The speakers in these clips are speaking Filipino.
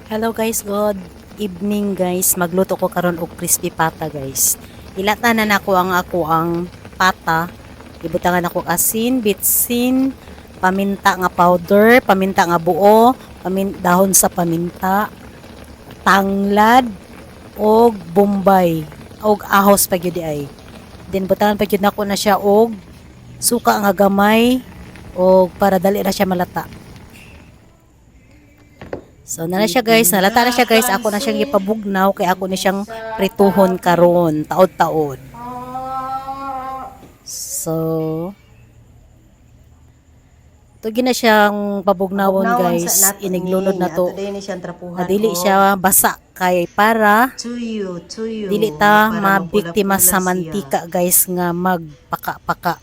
Hello guys, good evening guys. Magluto ko karon og crispy pata guys. Ilatanan ako ang pata. Ibutangan ako asin, bitsin, paminta nga powder, paminta nga buo, dahon sa paminta, tanglad og bombay, og ahos pa gyud ay. Then butangan pa gyud nako na siya og suka nga gamay og para dali na siya malata. So na siya guys, nalata na siya guys. Ako na siyang ipabugnaw kay ako ni siyang prituhon karon taod-taod. So tugi na siyang pabugnawon guys. Iniglunod na to. Dili siya basa kay para dili ta mabiktima sa mantika guys nga magpaka-paka.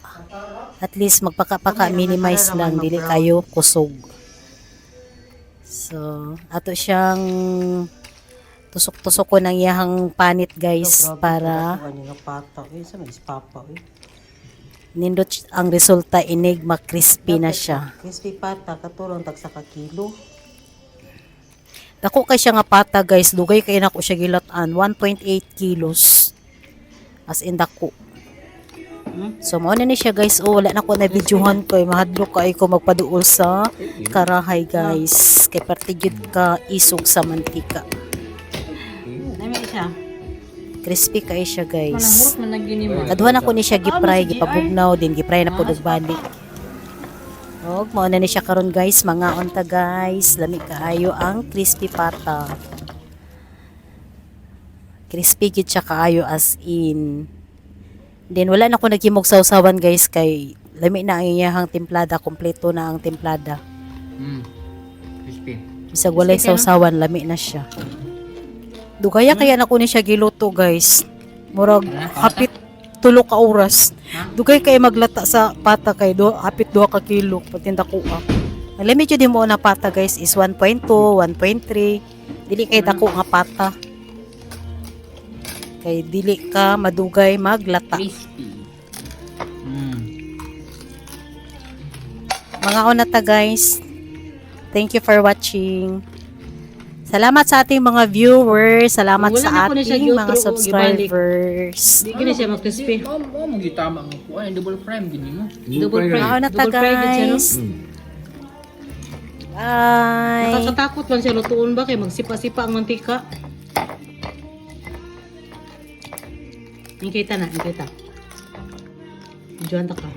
At least magpaka-paka, minimize lang, dili kayo kusog. So, ato siyang tusok-tusok ko ng iyahang panit guys para nindot ang resulta inig crispy na siya. Crispy pata katulong tag sa kilo. Dako kay siya nga pata guys, dugay kay nako siya gilatan 1.8 kilos. As in dako. So mao na ni siya guys. Oh, wala na ko na videohan ko, mahadlok kay ko magpaduol sa karahay guys. Kay parte gyud ka isog sa mantika. Nami siya. Crispy kay siya guys. Manahurot man nagini mo. Kaduhan ako ni siya gipray, gipabugnaw din gipray na pud og balik. Og mao na ni siya karon guys, mga unta guys. Lami kaayo ang crispy pata. Crispy gid siya kaayo as in. Then wala na ko naghimog sausawan guys kay lami na ang iyahang templada, kompleto na ang templada. Crispy. Bisag walay sausawan, lami na siya. Dugaya kaya na ko ni siya giluto guys. Murag hapit 3 ka oras. Dugay kay maglata sa pata kay hapit 2 ka kilo patinda ko. Ang limit yun mo na pata guys is 1.2, 1.3. Dili kay dako nga pata. Kay dili ka madugay maglata. Crispy. Mga unata guys. Thank you for watching. Salamat sa ating mga viewers. Salamat Wala na sa po na siya ating gilutro mga o subscribers. Di gini siya mag-crispy. Mo gitama ang kuan, double prime gini mo. Double fry. Mga unata Double fry gid siya, no? guys. Bye. Nakakatakot man siya lutuon ba kay magsipa-sipa ang mantika. Ingkita na, ingkita. Diyan ta ka.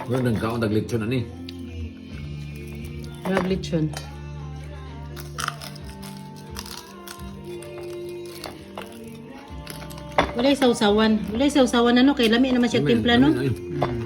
Wala nang kaon naglitsyon ani. Grab lechon. Walay sausawan. Walay sausawan ano kay lami naman siya timpla no. Ayun.